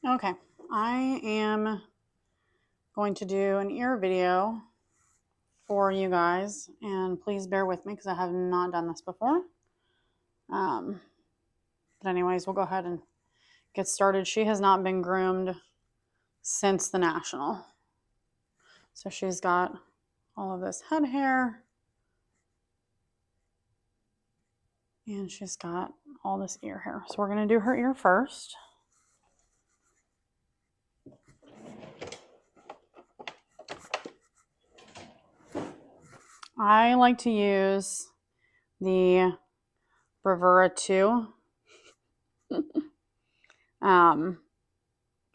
Okay, I am going to do an ear video for you guys, and please bear with me because I have not done this before. Um, but anyways, we'll go ahead and get started. She has not been groomed since the National. So she's got all of this head hair, and she's got all this ear hair. So we're going to do her ear first. I like to use the Bravura 2.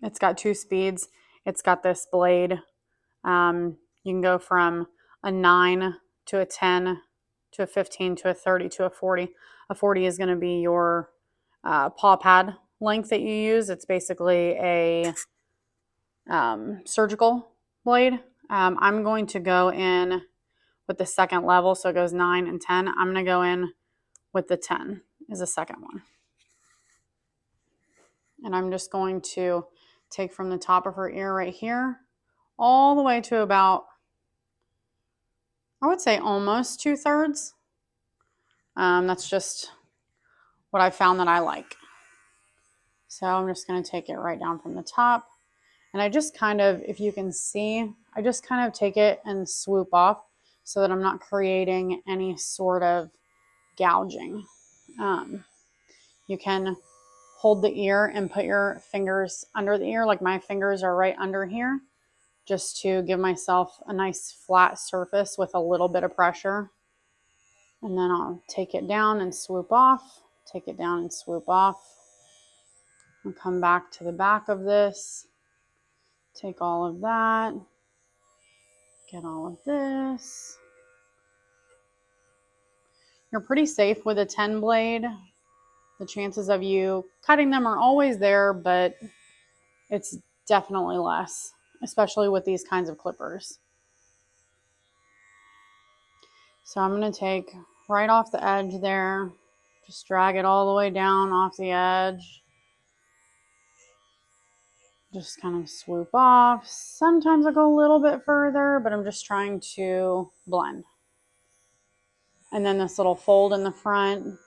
It's got 2 speeds. It's got this blade. You can go from a 9 to a 10 to a 15 to a 30 to a 40. A 40 is going to be your paw pad length that you use. It's basically a surgical blade. I'm going to go in with the second level, so it goes 9 and 10. I'm going to go in with the 10 is the second one. And I'm just going to take from the top of her ear right here all the way to about, I would say almost 2/3. That's just what I found that I like. So I'm just going to take it right down from the top. And I just kind of, if you can see, I just kind of take it and swoop off so that I'm not creating any sort of gouging. You can hold the ear and put your fingers under the ear, like my fingers are right under here, just to give myself a nice flat surface with a little bit of pressure. And then I'll take it down and swoop off, take it down and swoop off. And come back to the back of this, take all of that, get all of this. You're pretty safe with a 10 blade. The chances of you cutting them are always there, but it's definitely less, especially with these kinds of clippers. So I'm going to take right off the edge there, just drag it all the way down off the edge. Just kind of swoop off. Sometimes I go a little bit further, but I'm just trying to blend. And then this little fold in the front,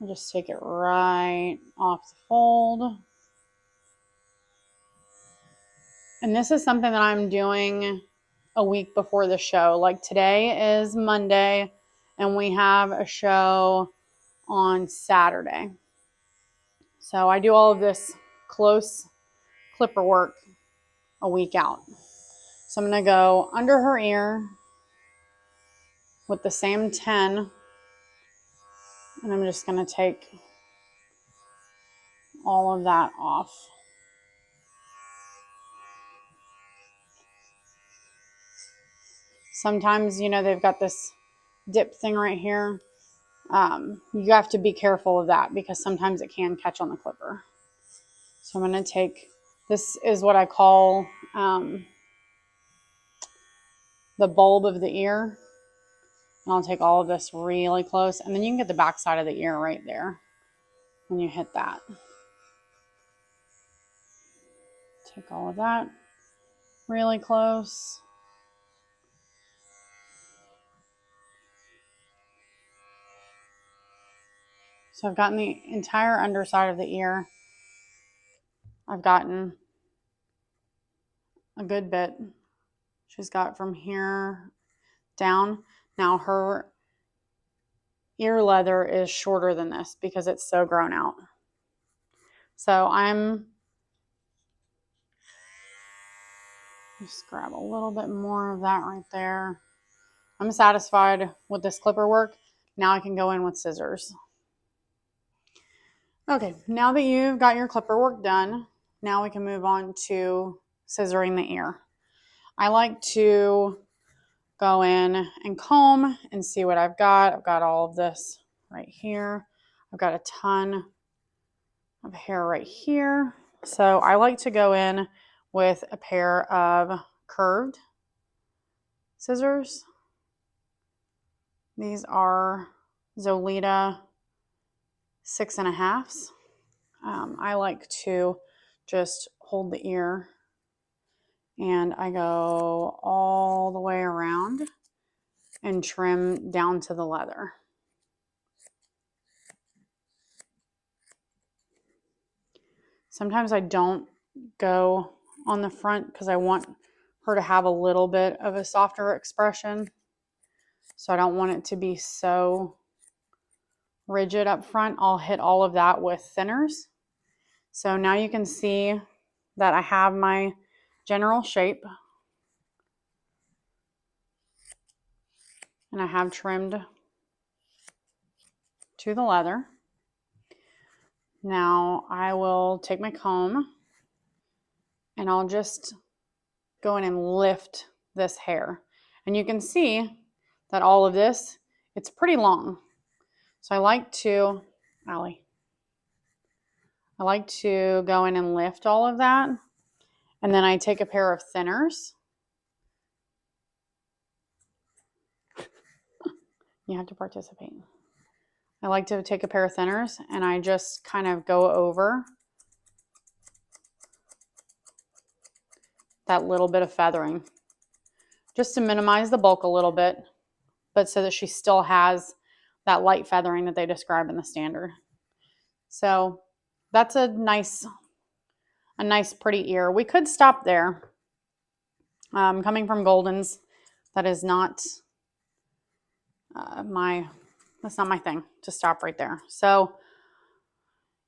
I'll just take it right off the fold. And this is something that I'm doing a week before the show. Like today is Monday, and we have a show on Saturday. So I do all of this close clipper work a week out. So I'm going to go under her ear with the same 10, and I'm just going to take all of that off. Sometimes, you know, they've got this dip thing right here. You have to be careful of that because sometimes it can catch on the clipper. So I'm going to take, this is what I call the bulb of the ear. And I'll take all of this really close, and then you can get the back side of the ear right there when you hit that. Take all of that really close. So I've gotten the entire underside of the ear. I've gotten a good bit. She's got from here down. Now her ear leather is shorter than this because it's so grown out. So I'm just grab a little bit more of that right there. I'm satisfied with this clipper work. Now I can go in with scissors. Okay, now that you've got your clipper work done, now we can move on to scissoring the ear. I like to go in and comb and see what I've got. I've got all of this right here. I've got a ton of hair right here. So I like to go in with a pair of curved scissors. These are Zolita 6.5s. I like to just hold the ear and I go all the way around and trim down to the leather. Sometimes I don't go on the front because I want her to have a little bit of a softer expression. So I don't want it to be so rigid up front. I'll hit all of that with thinners. So now you can see that I have my general shape. And I have trimmed to the leather. Now I will take my comb and I'll just go in and lift this hair. And you can see that all of this, it's pretty long. So I like to go in and lift all of that. And then I take a pair of thinners. You have to participate. I like to take a pair of thinners and I just kind of go over that little bit of feathering just to minimize the bulk a little bit, but so that she still has that light feathering that they describe in the standard. So that's a nice pretty ear. We could stop there. Coming from Goldens, that is not that's not my thing to stop right there. So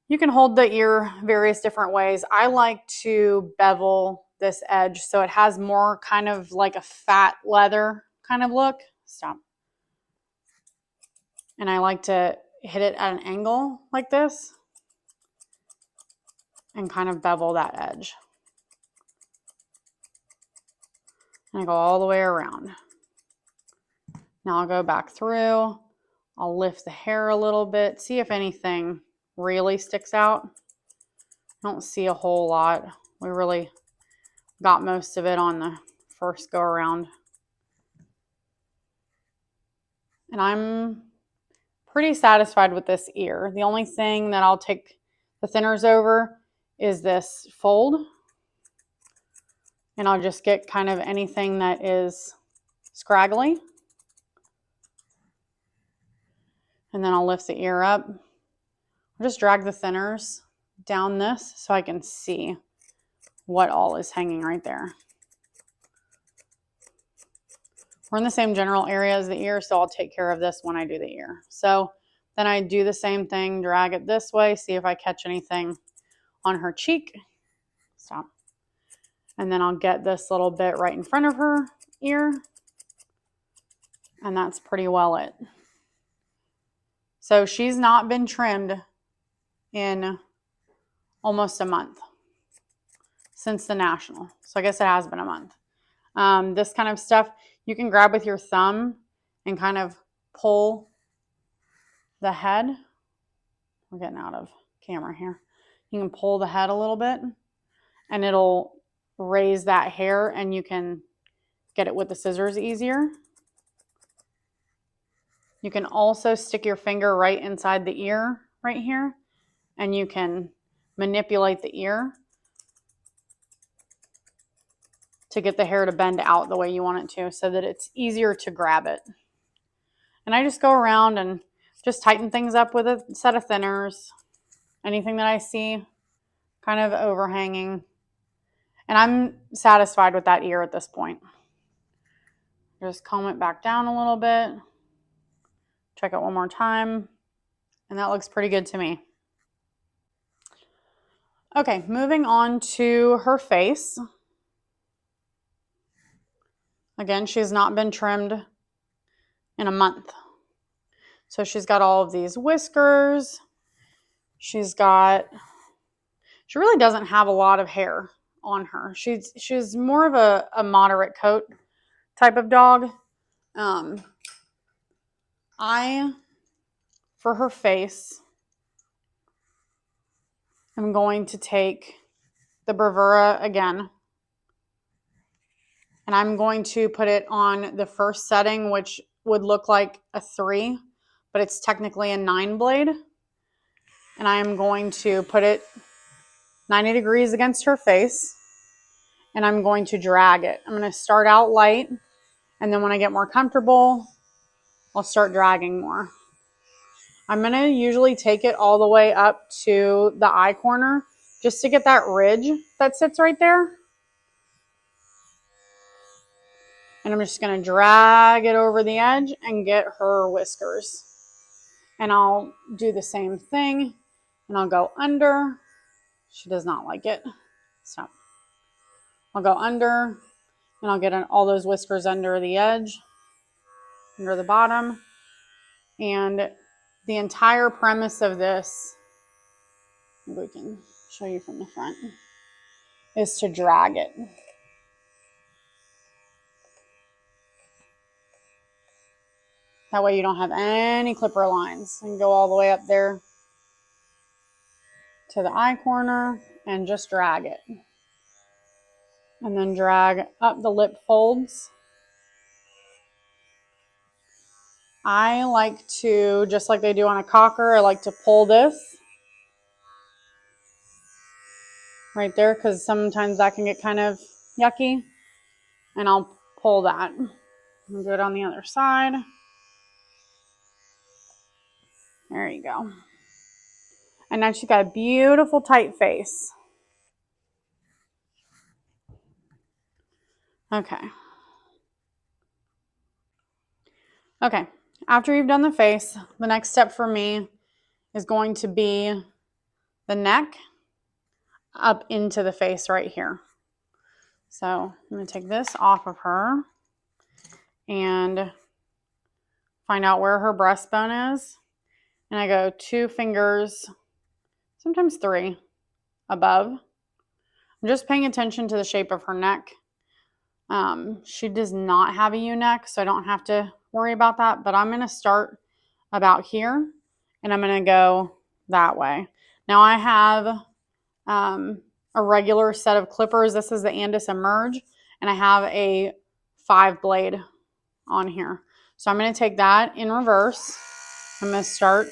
you can hold the ear various different ways. I like to bevel this edge so it has more kind of like a fat leather kind of look. Stop. And I like to hit it at an angle like this and kind of bevel that edge. And I go all the way around. Now I'll go back through. I'll lift the hair a little bit, see if anything really sticks out. I don't see a whole lot. We really got most of it on the first go around. And I'm pretty satisfied with this ear. The only thing that I'll take the thinners over is this fold. And I'll just get kind of anything that is scraggly. And then I'll lift the ear up. I'll just drag the thinners down this so I can see what all is hanging right there. We're in the same general area as the ear, so I'll take care of this when I do the ear. So then I do the same thing, drag it this way, see if I catch anything on her cheek. Stop. And then I'll get this little bit right in front of her ear. And that's pretty well it. So she's not been trimmed in almost a month since the National. So I guess it has been a month. This kind of stuff you can grab with your thumb and kind of pull the head. We're getting out of camera here. You can pull the head a little bit and it'll raise that hair and you can get it with the scissors easier. You can also stick your finger right inside the ear right here and you can manipulate the ear to get the hair to bend out the way you want it to so that it's easier to grab it. And I just go around and just tighten things up with a set of thinners, anything that I see kind of overhanging. And I'm satisfied with that ear at this point. Just comb it back down a little bit. Check it one more time. And that looks pretty good to me. Okay, moving on to her face. Again, she's not been trimmed in a month. So she's got all of these whiskers. She really doesn't have a lot of hair on her. She's more of a moderate coat type of dog. For her face, I'm going to take the Bravura again. And I'm going to put it on the first setting, which would look like a 3, but it's technically a 9 blade. And I am going to put it 90 degrees against her face, and I'm going to drag it. I'm going to start out light, and then when I get more comfortable, I'll start dragging more. I'm going to usually take it all the way up to the eye corner just to get that ridge that sits right there. And I'm just going to drag it over the edge and get her whiskers. And I'll do the same thing, and I'll go under. She does not like it. Stop. I'll go under, and I'll get all those whiskers under the edge, under the bottom. And the entire premise of this, maybe we can show you from the front, is to drag it. That way you don't have any clipper lines, and go all the way up there to the eye corner and just drag it. And then drag up the lip folds. I like to, just like they do on a cocker, I like to pull this right there because sometimes that can get kind of yucky. And I'll pull that. I'll do it on the other side. There you go. And now she's got a beautiful tight face. Okay. Okay. After you've done the face, the next step for me is going to be the neck up into the face right here. So I'm going to take this off of her and find out where her breastbone is. And I go 2 fingers, sometimes 3, above. I'm just paying attention to the shape of her neck. She does not have a U-neck, so I don't have to worry about that. But I'm going to start about here, and I'm going to go that way. Now I have a regular set of clippers. This is the Andis Emerge, and I have a 5-blade on here. So I'm going to take that in reverse. I'm going to start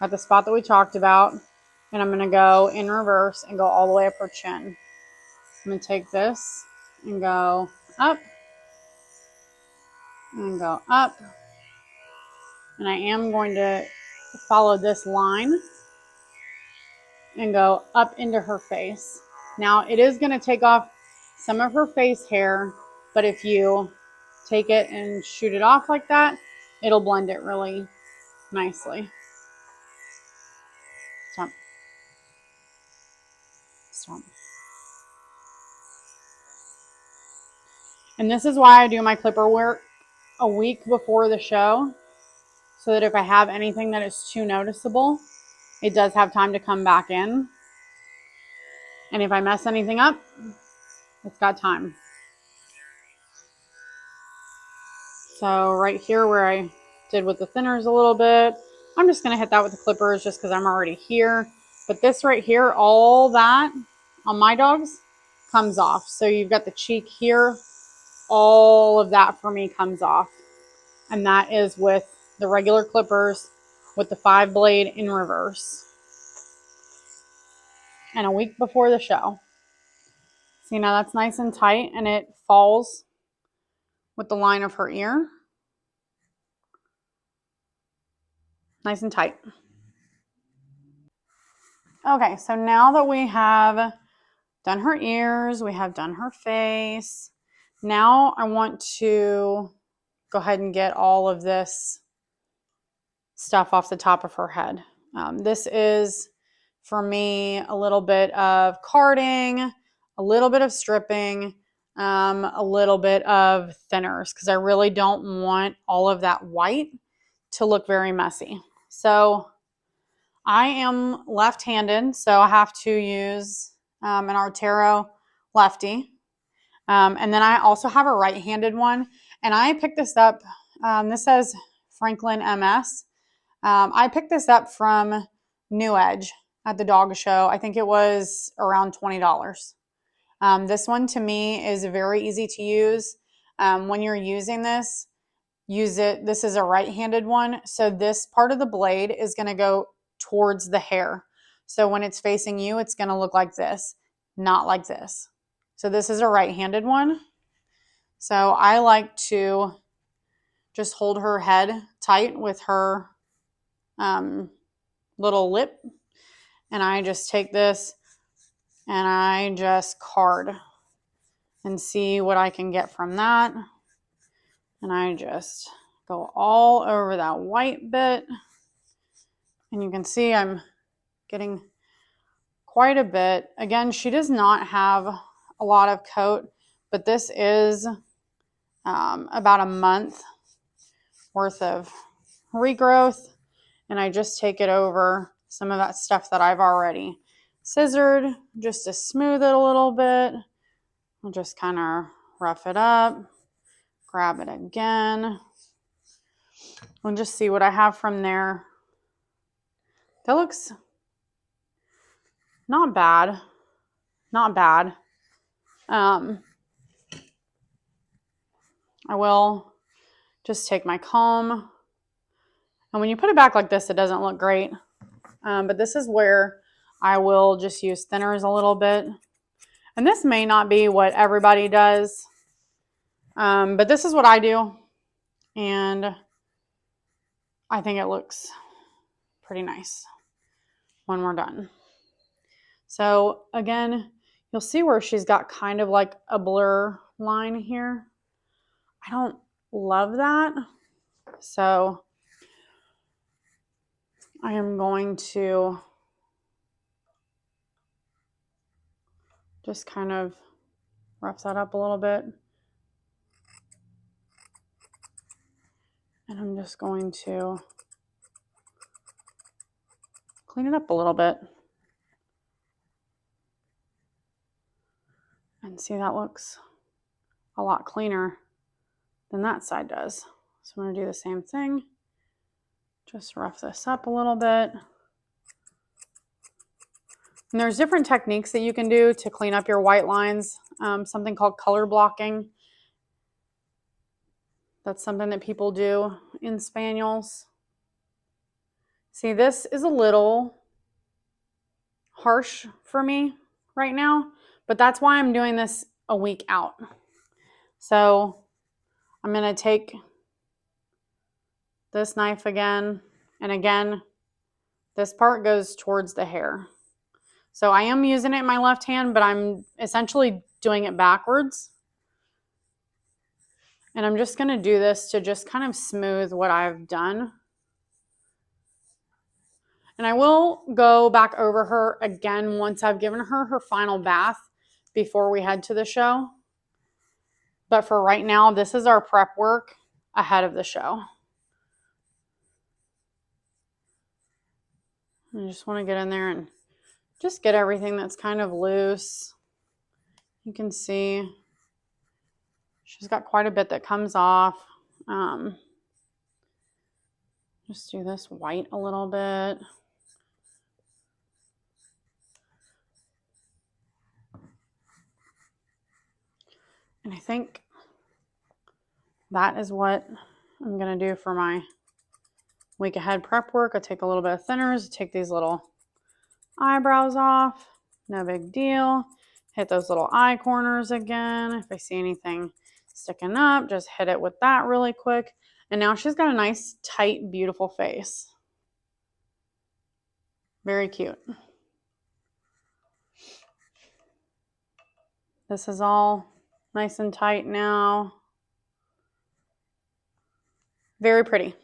at the spot that we talked about, and I'm going to go in reverse and go all the way up her chin. I'm going to take this and go up and go up. And I am going to follow this line and go up into her face. Now it is going to take off some of her face hair, but if you take it and shoot it off like that, it'll blend it really nicely. Stop. Stop. And this is why I do my clipper work a week before the show, so that if I have anything that is too noticeable, it does have time to come back in. And if I mess anything up, it's got time. So right here where I did with the thinners a little bit, I'm just going to hit that with the clippers just because I'm already here. But this right here, all that on my dogs comes off. So you've got the cheek here. All of that for me comes off. And that is with the regular clippers with the 5-blade in reverse. And a week before the show. See, now that's nice and tight, and it falls with the line of her ear. Nice and tight. Okay, so now that we have done her ears, we have done her face, now I want to go ahead and get all of this stuff off the top of her head. This is, for me, a little bit of carding, a little bit of stripping, a little bit of thinners, because I really don't want all of that white to look very messy. So I am left-handed, so I have to use an Artero lefty. And then I also have a right-handed one, and I picked this up. This says Franklin MS. I picked this up from New Edge at the dog show. I think it was around $20. This one to me is very easy to use. When you're using this, use it. This is a right-handed one, so this part of the blade is going to go towards the hair. So when it's facing you, it's going to look like this, not like this. So this is a right-handed one. So I like to just hold her head tight with her little lip. And I just take this and I just card and see what I can get from that. And I just go all over that white bit. And you can see I'm getting quite a bit. Again, she does not have a lot of coat, but this is about a month worth of regrowth. And I just take it over some of that stuff that I've already scissored just to smooth it a little bit. I'll just kind of rough it up, grab it again, and just see what I have from there. That looks not bad. Not bad. I will just take my comb. And when you put it back like this, it doesn't look great. But this is where I will just use thinners a little bit. And this may not be what everybody does. But this is what I do. And I think it looks pretty nice when we're done. So again, you'll see where she's got kind of like a blur line here. I don't love that. So I am going to just kind of rough that up a little bit. And I'm just going to clean it up a little bit. And see, that looks a lot cleaner than that side does. So I'm going to do the same thing. Just rough this up a little bit. And there's different techniques that you can do to clean up your white lines. Something called color blocking. That's something that people do in Spaniels. See, this is a little harsh for me right now, but that's why I'm doing this a week out. So I'm going to take this knife again, and again, this part goes towards the hair. So I am using it in my left hand, but I'm essentially doing it backwards. And I'm just going to do this to just kind of smooth what I've done. And I will go back over her again once I've given her her final bath before we head to the show. But for right now, this is our prep work ahead of the show. I just want to get in there and just get everything that's kind of loose. You can see she's got quite a bit that comes off. Just do this white a little bit. And I think that is what I'm going to do for my week ahead prep work. I take a little bit of thinners, take these little eyebrows off. No big deal. Hit those little eye corners again. If I see anything sticking up, just hit it with that really quick. And now she's got a nice, tight, beautiful face. Very cute. This is all nice and tight now. Very pretty.